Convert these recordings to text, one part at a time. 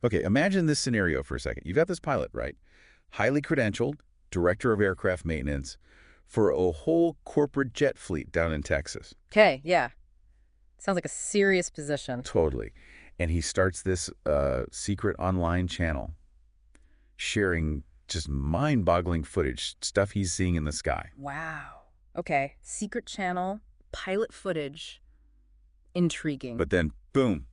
Okay, imagine this scenario for a second. You've got this pilot, right? Highly credentialed, director of aircraft maintenance for a whole corporate jet fleet down in Texas. Okay, yeah. Sounds like a serious position. Totally. And he starts this secret online channel sharing just mind-boggling footage, stuff he's seeing in the sky. Wow. Okay, secret channel, pilot footage. Intriguing. But then, boom,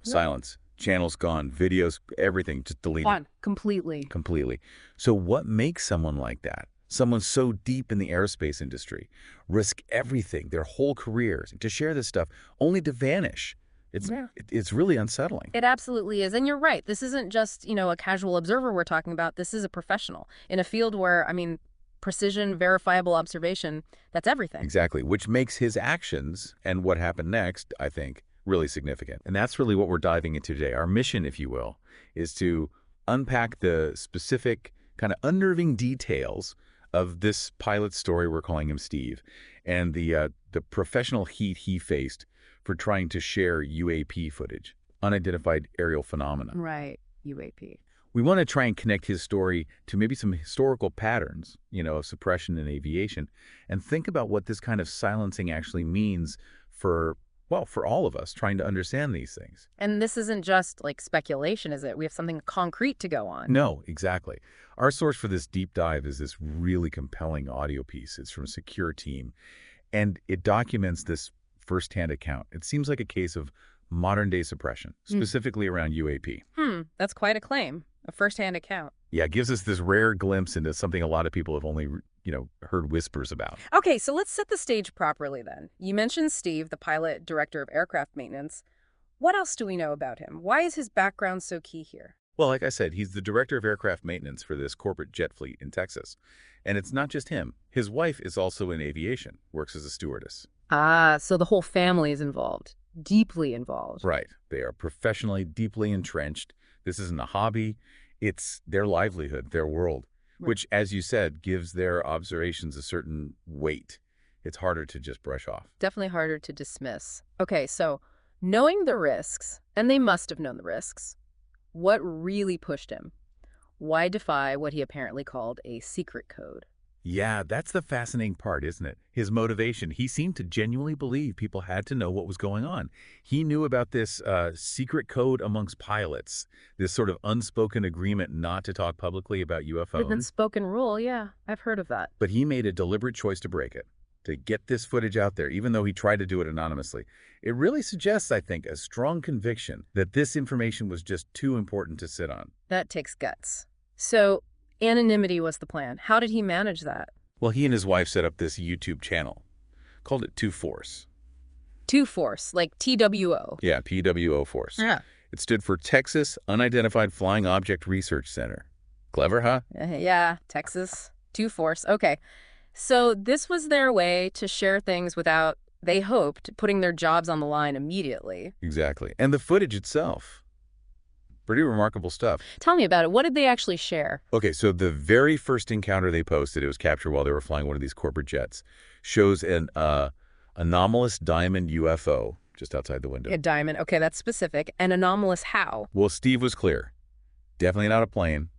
No. silence. Channel's gone, videos, everything, just deleted. Gone. Completely. Completely. So what makes someone like that, someone so deep in the aerospace industry, risk everything, their whole careers, to share this stuff, only to vanish? Yeah. It's really unsettling. It absolutely is. And you're right. This isn't just, a casual observer we're talking about. This is a professional in a field where, precision, verifiable observation, that's everything. Exactly, which makes his actions and what happened next, I think, really significant. And that's really what we're diving into today. Our mission, if you will, is to unpack the specific kind of unnerving details of this pilot's story, we're calling him Steve, and the professional heat he faced for trying to share UAP footage, unidentified aerial phenomena. Right. UAP. We want to try and connect his story to maybe some historical patterns, of suppression in aviation, and think about what this kind of silencing actually means for all of us trying to understand these things. And this isn't just like speculation, is it? We have something concrete to go on. No, exactly. Our source for this deep dive is this really compelling audio piece. It's from a secure team, and it documents this firsthand account. It seems like a case of modern-day suppression, specifically around UAP. That's quite a claim. A first-hand account. Yeah, it gives us this rare glimpse into something a lot of people have only, heard whispers about. Okay, so let's set the stage properly then. You mentioned Steve, the pilot director of aircraft maintenance. What else do we know about him? Why is his background so key here? Well, like I said, he's the director of aircraft maintenance for this corporate jet fleet in Texas. And it's not just him. His wife is also in aviation, works as a stewardess. Ah, so the whole family is involved. Deeply involved. Right. They are professionally, deeply entrenched. This isn't a hobby. It's their livelihood, their world, which, as you said, gives their observations a certain weight. It's harder to just brush off. Definitely harder to dismiss. Okay, so knowing the risks, and they must have known the risks, what really pushed him? Why defy what he apparently called a secret code? Yeah, that's the fascinating part, isn't it? His motivation. He seemed to genuinely believe people had to know what was going on. He knew about this secret code amongst pilots, this sort of unspoken agreement not to talk publicly about UFOs. An unspoken rule, yeah. I've heard of that. But he made a deliberate choice to break it, to get this footage out there, even though he tried to do it anonymously. It really suggests, I think, a strong conviction that this information was just too important to sit on. That takes guts. So anonymity was the plan. How did he manage that? Well, he and his wife set up this YouTube channel, called it 2-Force. 2-Force, like TWO. Yeah, PWO Force. Yeah. It stood for Texas Unidentified Flying Object Research Center. Clever, huh? Yeah, Texas. 2-Force. Okay. So this was their way to share things without, they hoped, putting their jobs on the line immediately. Exactly. And the footage itself. Pretty remarkable stuff. Tell me about it. What did they actually share? Okay, so the very first encounter they posted, it was captured while they were flying one of these corporate jets, shows an anomalous diamond UFO just outside the window. A diamond. Okay, that's specific. And anomalous how? Well, Steve was clear. Definitely not a plane.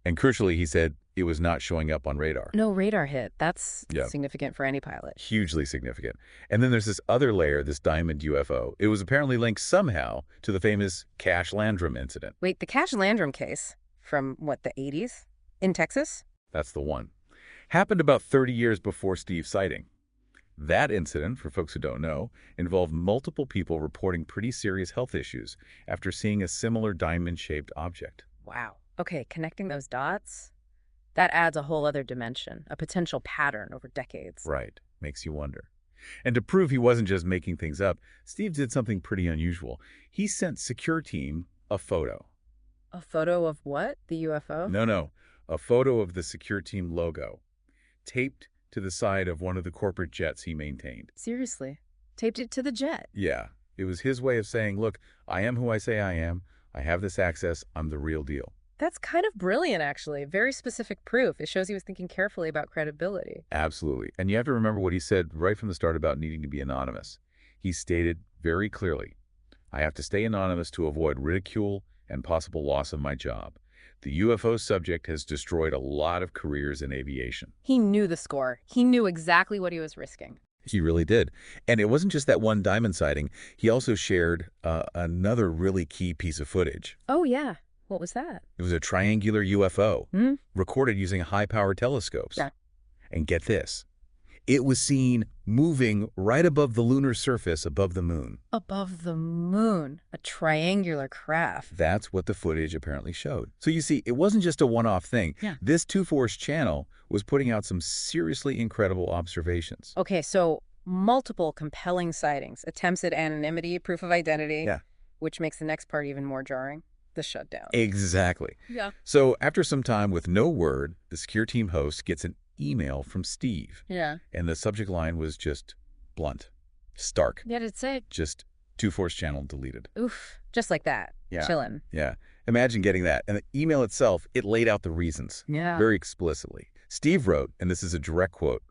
And crucially, he said it was not showing up on radar. No radar hit. That's significant for any pilot. Hugely significant. And then there's this other layer, this diamond UFO. It was apparently linked somehow to the famous Cash Landrum incident. Wait, the Cash Landrum case from, what, the 80s? In Texas? That's the one. Happened about 30 years before Steve's sighting. That incident, for folks who don't know, involved multiple people reporting pretty serious health issues after seeing a similar diamond-shaped object. Wow. Okay, connecting those dots, that adds a whole other dimension, a potential pattern over decades. Right. Makes you wonder. And to prove he wasn't just making things up, Steve did something pretty unusual. He sent Secure Team a photo. A photo of what? The UFO? No. A photo of the Secure Team logo, taped to the side of one of the corporate jets he maintained. Seriously? Taped it to the jet? Yeah. It was his way of saying, look, I am who I say I am. I have this access. I'm the real deal. That's kind of brilliant, actually. Very specific proof. It shows he was thinking carefully about credibility. Absolutely. And you have to remember what he said right from the start about needing to be anonymous. He stated very clearly, I have to stay anonymous to avoid ridicule and possible loss of my job. The UFO subject has destroyed a lot of careers in aviation. He knew the score. He knew exactly what he was risking. He really did. And it wasn't just that one diamond sighting. He also shared another really key piece of footage. Oh, yeah. What was that? It was a triangular UFO recorded using high-power telescopes. Yeah. And get this. It was seen moving right above the lunar surface above the moon. Above the moon. A triangular craft. That's what the footage apparently showed. So you see, it wasn't just a one-off thing. Yeah. This Two-Force channel was putting out some seriously incredible observations. Okay, so multiple compelling sightings, attempts at anonymity, proof of identity, which makes the next part even more jarring, the shutdown. Exactly. Yeah. So after some time with no word, the secure team host gets an email from Steve. Yeah. And the subject line was just blunt, stark. Yeah, did it say? Just Two-Force channel deleted. Oof, just like that. Yeah. Chillin'. Yeah. Imagine getting that. And the email itself, it laid out the reasons. Yeah. Very explicitly. Steve wrote, and this is a direct quote,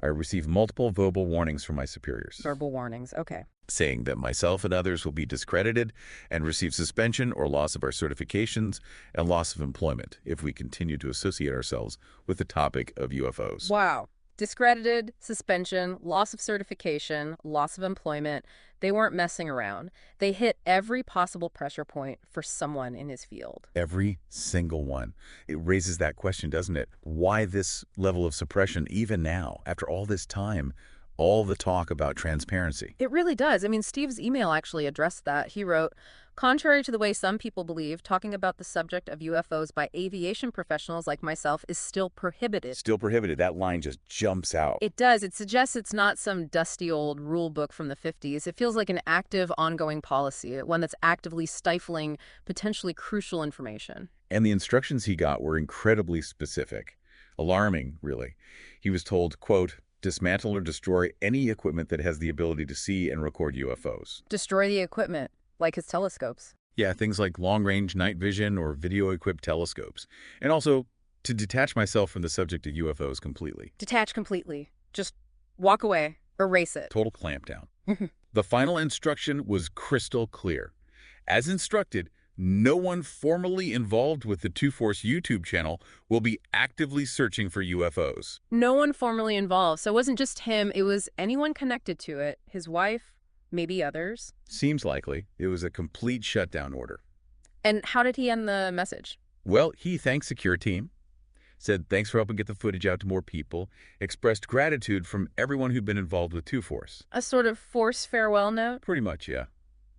"I received multiple verbal warnings from my superiors." Verbal warnings, okay. Saying that myself and others will be discredited and receive suspension or loss of our certifications and loss of employment if we continue to associate ourselves with the topic of UFOs. Wow. Discredited, suspension, loss of certification, loss of employment. They weren't messing around. They hit every possible pressure point for someone in his field. Every single one. It raises that question, doesn't it? Why this level of suppression even now, after all this time, all the talk about transparency? It really does. I mean, Steve's email actually addressed that. He wrote, "Contrary to the way some people believe, talking about the subject of UFOs by aviation professionals like myself is still prohibited." Still prohibited. That line just jumps out. It does. It suggests it's not some dusty old rule book from the 50s. It feels like an active, ongoing policy, one that's actively stifling potentially crucial information. And the instructions he got were incredibly specific. Alarming, really. He was told, quote, "Dismantle or destroy any equipment that has the ability to see and record UFOs." Destroy the equipment, like his telescopes. Yeah, things like long-range night vision or video-equipped telescopes. And also, to detach myself from the subject of UFOs completely. Detach completely. Just walk away. Erase it. Total clampdown. The final instruction was crystal clear. As instructed, no one formally involved with the Two-Force YouTube channel will be actively searching for UFOs. No one formally involved. So it wasn't just him. It was anyone connected to it. His wife, maybe others. Seems likely. It was a complete shutdown order. And how did he end the message? Well, he thanked Secure Team, said thanks for helping get the footage out to more people, expressed gratitude from everyone who'd been involved with Two-Force. A sort of forced farewell note? Pretty much, yeah.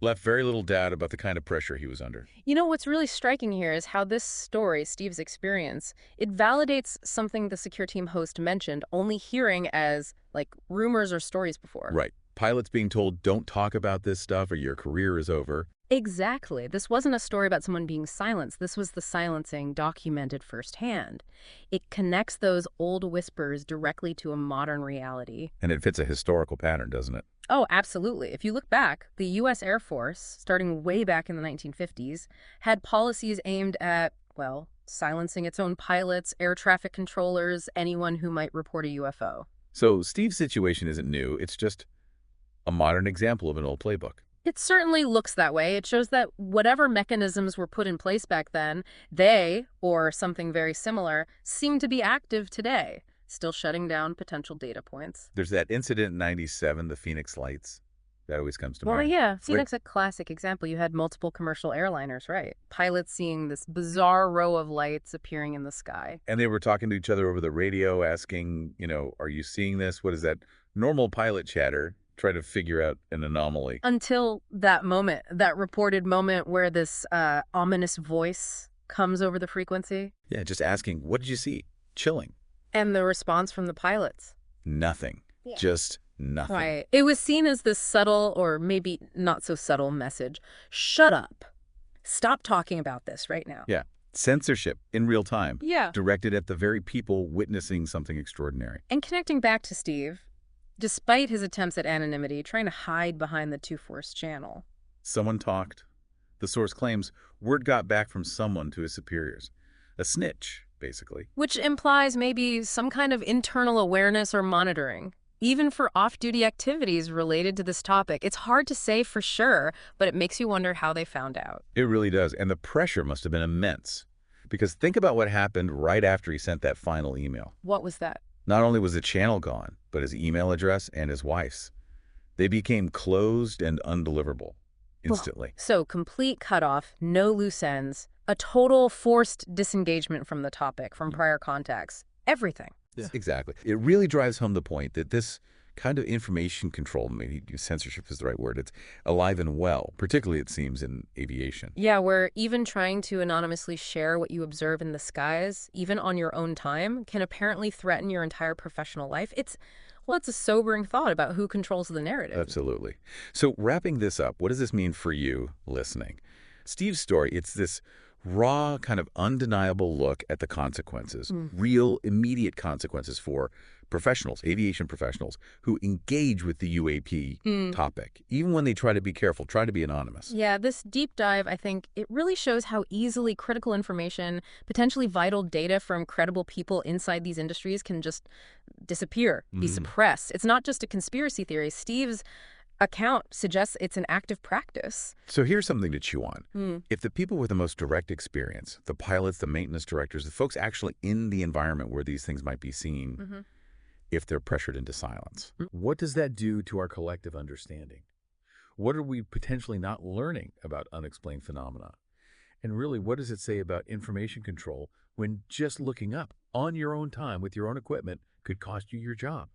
Left very little doubt about the kind of pressure he was under. You know, what's really striking here is how this story, Steve's experience, it validates something the Secure Team host mentioned, only hearing as, like, rumors or stories before. Right. Pilots being told, don't talk about this stuff or your career is over. Exactly. This wasn't a story about someone being silenced. This was the silencing documented firsthand. It connects those old whispers directly to a modern reality. And it fits a historical pattern, doesn't it? Oh, absolutely. If you look back, the U.S. Air Force, starting way back in the 1950s, had policies aimed at, well, silencing its own pilots, air traffic controllers, anyone who might report a UFO. So Steve's situation isn't new. It's just a modern example of an old playbook. It certainly looks that way. It shows that whatever mechanisms were put in place back then, they, or something very similar, seem to be active today, still shutting down potential data points. There's that incident in '97, the Phoenix Lights. That always comes to mind. Well, yeah, Phoenix, a classic example. You had multiple commercial airliners, right? Pilots seeing this bizarre row of lights appearing in the sky. And they were talking to each other over the radio, asking, are you seeing this? What is that? Normal pilot chatter. Try to figure out an anomaly. Until that moment, that reported moment where this ominous voice comes over the frequency. Yeah, just asking, what did you see? Chilling. And the response from the pilots. Nothing. Yeah. Just nothing. Right. It was seen as this subtle, or maybe not so subtle message. Shut up. Stop talking about this right now. Yeah. Censorship in real time. Yeah. Directed at the very people witnessing something extraordinary. And connecting back to Steve, despite his attempts at anonymity, trying to hide behind the Two-Force channel. Someone talked. The source claims word got back from someone to his superiors. A snitch, basically. Which implies maybe some kind of internal awareness or monitoring. even for off-duty activities related to this topic. It's hard to say for sure, but it makes you wonder how they found out. It really does. And the pressure must have been immense. Because think about what happened right after he sent that final email. What was that? Not only was the channel gone, but his email address and his wife's. They became closed and undeliverable instantly. So complete cutoff, no loose ends, a total forced disengagement from the topic, from prior contacts, everything. Yeah. Exactly. It really drives home the point that this kind of information control, maybe censorship is the right word, it's alive and well, particularly it seems in aviation. Yeah, where even trying to anonymously share what you observe in the skies, even on your own time, can apparently threaten your entire professional life. It's a sobering thought about who controls the narrative. Absolutely. So wrapping this up, what does this mean for you listening? Steve's story, it's this raw, kind of undeniable look at the consequences, real, immediate consequences for professionals, aviation professionals, who engage with the UAP topic, even when they try to be careful, try to be anonymous. Yeah, this deep dive, I think, it really shows how easily critical information, potentially vital data from credible people inside these industries can just disappear, be suppressed. It's not just a conspiracy theory. Steve's account suggests it's an active practice. So here's something to chew on. If the people with the most direct experience, the pilots, the maintenance directors, the folks actually in the environment where these things might be seen, if they're pressured into silence, what does that do to our collective understanding? What are we potentially not learning about unexplained phenomena? And really, what does it say about information control when just looking up on your own time with your own equipment could cost you your job?